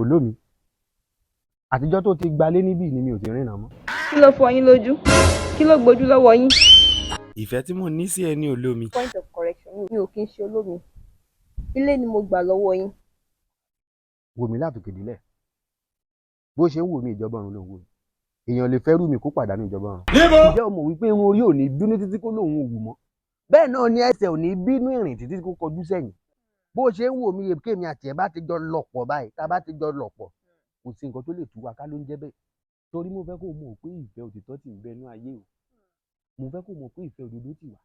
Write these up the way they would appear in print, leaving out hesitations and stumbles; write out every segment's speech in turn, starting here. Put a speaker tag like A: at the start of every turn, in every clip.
A: olómi àtijọ́ tó ti gbalé níbí ni mi ò ti rìnà mọ́.
B: kí ló fọ yín lójú kí ló gbójú lọ́wọ́ yín.
A: ìfẹ́ tí mo ní sí ẹ ní olómi.
B: point of correction mi ò kí ń ṣe olómi ilé ni mo gbà lọ́wọ́ yín.
A: wò mí látòkè délẹ̀ bó ṣe ń wò mí ìjọba ọ̀run ló ń wò mí èèyàn lè fẹ́ rú mi kó pàdánù ìjọba ọ̀run. ǹjẹ́ o mọ̀ wípé irun orí ò ní bínú títí kó lóun ò wù mọ́ bẹ́ẹ̀ náà ni ẹsẹ̀ ò ní bínú ìrìn títí kó kọjú sẹ́yìn bó ṣe ń wò mí kémi àti ẹ̀ bá ti jọ lọ̀pọ̀ báyìí tá a bá ti jọ lọ̀pọ̀ kò sí nǹkan tó lè tú wa ká ló ń jẹ́ bẹ́ẹ̀ torí mo fẹ́ kó mọ̀ pé ìfẹ́ òtítọ́ ti ń bẹ nú ayé o mo fẹ́ kó mọ̀ pé ìfẹ́ òdodo ti wà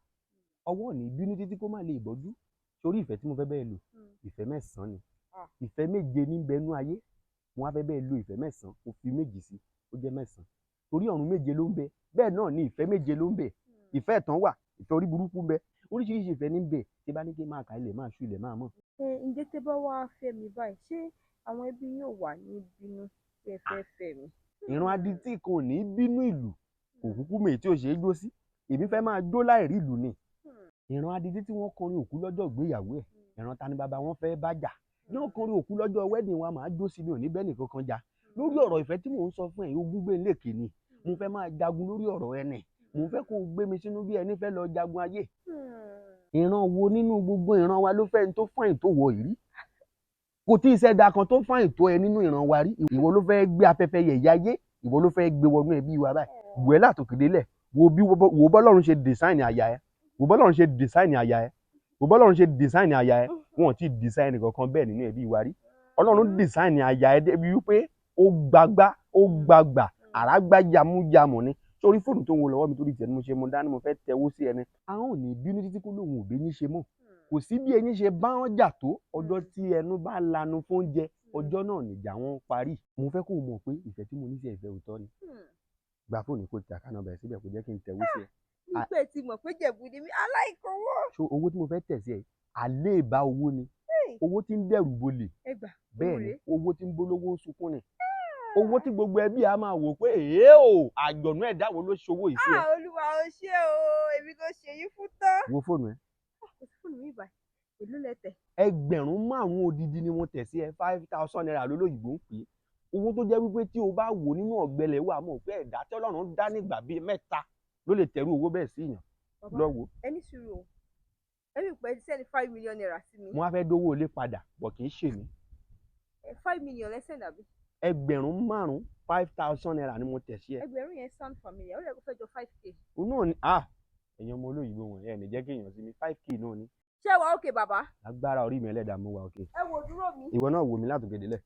A: ọwọ́ ò ní bínú títí kó má lè bọ́jú torí ìfẹ́ tí mo fẹ́ bẹ́ẹ̀ lò ìfẹ́ mẹ́sàn-án ni ìfẹ́ méje ní bẹ nú ayé mo wá fẹ́ bẹ́ẹ̀ lo ìfẹ́ mẹ́sàn-án mo fi méjì sí ó jẹ́ mẹ́sàn-án torí ọ̀run méje ló ń bẹ bẹ́ẹ̀ náà ni ìfẹ́ méje ló ń bẹ ìfẹ́ ẹ̀tàn wà ìfẹ́ orí burúkú ń bẹ oríṣiríṣi ìfẹ́ ní bẹ tí bá ní kí n máa kà ilẹ̀ máa ṣú ilẹ̀ máa mọ̀.
B: ǹjẹ́ tẹ́ bá wá fẹ́ mi báyìí ṣé àwọn ẹbí yóò wà ní bínú pé ẹ fẹ́ fẹ́ mi.
A: ìran adití kan ò ní bínú ìlú kò kúkú mèé tí ò ṣeé jó sí èmi fẹ́ máa jó láì rí ìlú ni ìran adití tí wọ́n kọrin òkú lọ́jọ́ ìgbéyàwó ẹ̀ ìran ta ni bàbá wọn fẹ́ bá jà yóò kọrin òkú lọ́jọ́ wedding wa máa jó sí mi ò ní bẹ́ẹ̀ nìkan kan jà lórí ọ̀rọ̀ ìfẹ́ tí mò ń sọ fún ẹ̀ ogún gbé lékè ni mo fẹ́ máa jagun lórí ọ̀rọ̀ ẹni mo fẹ́ kó o gbé mi sínú bí ẹni fẹ́ lọ jagun ayé ìran wo nínú gbogbo ìran wa ló fẹ́ ní tó fáìn tó wọ ìrí kò tí ì ṣẹ̀dá kan tó fáìn tó ẹ nínú ìran wa rí ìwọ ló fẹ́ gbé afẹ́fẹ́ yẹ̀yẹ́ ayé ìwọ ló fẹ́ gbé wọnú ẹbí wa báyìí wò ẹ́ látòkè délẹ̀ wo bọ́lọ́run ṣe design àyà ẹ wo bọ́lọ́run ṣe design àyà ẹ wo bọ́lọ́run ṣe design àyà ẹ wọn ò tí ì design kankan bẹ́ẹ̀ nínú ẹbí wa rí ọlọ́run design àyà ẹ débi wípé ó gbàgbà àràgbá yamuyamu ni sórí fóònù tó ń wo lọ́wọ́ mi torí tiẹ̀ ni mo ṣe mo dání mo fẹ́ tẹwó sí ẹni àwọn ò ní bínú títí kó lóun ò bí yín ṣe mọ́ kò sí bí ẹyin ṣe bá wọn jà tó ọjọ́ tí ẹnu bá lanu fún oúnjẹ ọjọ́ náà nìjà wọn parí mo fẹ́ kó o mọ̀ pé ìfẹ́ tí mo ní sí ìfẹ́ òótọ́ ni gba fóònù kó ti àkànnà bẹ̀rẹ̀ síbẹ̀ kó jẹ́ kí n tẹ̀wó sí ẹ.
B: ìpè tí mọ̀ pé jẹ̀bù ni mí aláìkọ́wọ́.
A: so owó tí mo fẹ́ tẹ̀ sí ẹ àléèbá owó ni owó tí ń dẹ̀rù bolè bẹ́ẹ̀ ni owó tí ń bolówó sunkún ni owó tí gbogbo ẹbí a máa wò pé èé o àjọ̀nú ẹ̀dá wo ló ṣòwò ìfẹ́ ẹ.
B: olúwa ò ṣe o èmi kò ṣe yín fún tán.
A: wo fóònù ẹ.
B: kò sí fóònù mi ìbàdàn èló lẹ tẹ̀.
A: ẹgbẹ̀rún márùn-ún odidi ni mo tẹ̀ sí ẹ 5,000 naira lólóyìnbó ń pè é owó tó jẹ́ wípé tí o bá wò nínú ọ̀gbẹ́lẹ̀ wà mọ̀ pé ẹ̀dá tí Ọlọ́run dá nígbà bíi mẹ́ta ló lè tẹ̀rù owó bẹ́ẹ̀ sí yàn lọ́wọ́.
B: ẹni sùúrù o ẹni pẹ́ sẹ́ni 5 million naira sí mi.
A: mo wá fẹ́ dówó ilé padà bọ̀ kì í ṣe mí.
B: 5 million lẹ́sẹ̀ nàbí.
A: ẹgbẹ̀rún márùn-ún 5,000 naira ni mo tẹ̀ sí ẹ.
B: ẹgbẹ̀rún yẹn sound familiar ó lè kó fẹ́ jọ 5k.
A: òun náà ni ẹ̀yin ọmọ olóyìnbó wọn ẹ̀ ní jẹ́ kéèyàn sí mi 5k náà ni.
B: ṣé wàá òkè bàbá.
A: agbára orí mi ẹlẹ́dàá mo wà òkè.
B: ẹ wò dúró mi.
A: ìwọ náà wò mí látòkè délẹ̀.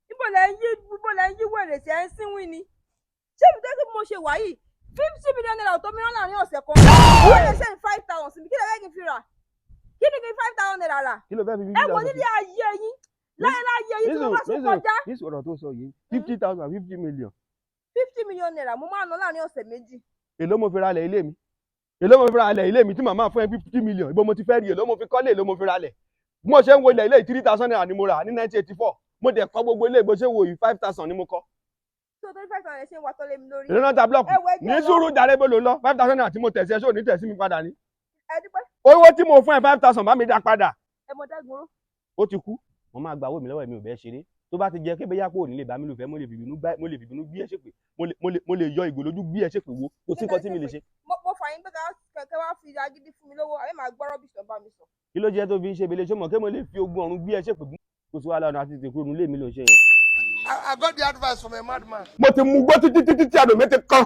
B: níbo lẹ ń yí wèrè tí ẹ ń sínwín ni. ṣé ibi tẹ́sí mo ṣe wà yìí 50 million naira tó mìíràn láàrin ọ̀sẹ̀ kan. ó lè ṣe 5,000 sí mi kí lè fẹ́ kí n fi rà kí ni kí n 5,000 naira rà.
A: kí ló fẹ́ fi
B: ẹ wò nílé ayé yín láyé yín tí mo bá sùn kọjá.
A: ní sọ̀rọ̀ tó sọ yìí 50,000 50 million.
B: 50 million naira mo máa ná láàrin ọ̀sẹ̀ méjì.
A: èló mo fi ra ilẹ̀ ilé mi èló mo fi ra ilẹ̀ ilé mi tí màmá fún ẹ 50 million ibo mo ti fẹ́ rí èló mo fi kọ́lé èló mo fi ra ilẹ̀ bí mo ṣe ń wo ilẹ̀ ilé 3,000 naira ni mo rà ní 1984 mo dẹ̀ kọ́ gbogbo ilé bó ṣe wo yìí 5,000 ni mo kọ́.
B: tó 5,000 yẹn ṣe ń wá tọ́lé mi lórí.
A: èló náà ta blọọkù ní sùúrù jàre bó ló lọ 5,000 naira tí mo tẹ̀ sí ẹ ṣé ò ní tẹ̀ sí mi padà ni.
B: ẹ dúpẹ́.
A: owó tí mo fún ẹ 5,000 bá mi dá padà.
B: ẹ mọ dágboro.
A: ó ti kú mo máa gba owó mi lọ́wọ́ mi ò bẹ́ẹ̀ ṣeré tó bá ti jẹ́ kébé yá pé ò ní lè bá mi lò fẹ́ mo lè fìbínú bí ẹ ṣe pé mo lè yọ ìgò lójú bí ẹ ṣe pé wo kò sí nǹkan tí mi lè ṣe.
B: mo fà yín pé kẹ̀kẹ́ wá fi agídí fún mi lówó àbí màá gbọ́ rọ́bìṣì tó bá mi sọ.
A: kí ló jẹ́ tó fi ń ṣe ebele ṣé mọ̀ kí mo lè fi ogún ọ̀run bí ẹ ṣe pé kò sí wàhálà ọ̀nà àti ìtẹ̀kùrù nílé mi ló ń ṣe yẹn.
C: I got the advice from a madman.
A: mo ti mú gbọ́ títí tí àdó mi ti kán.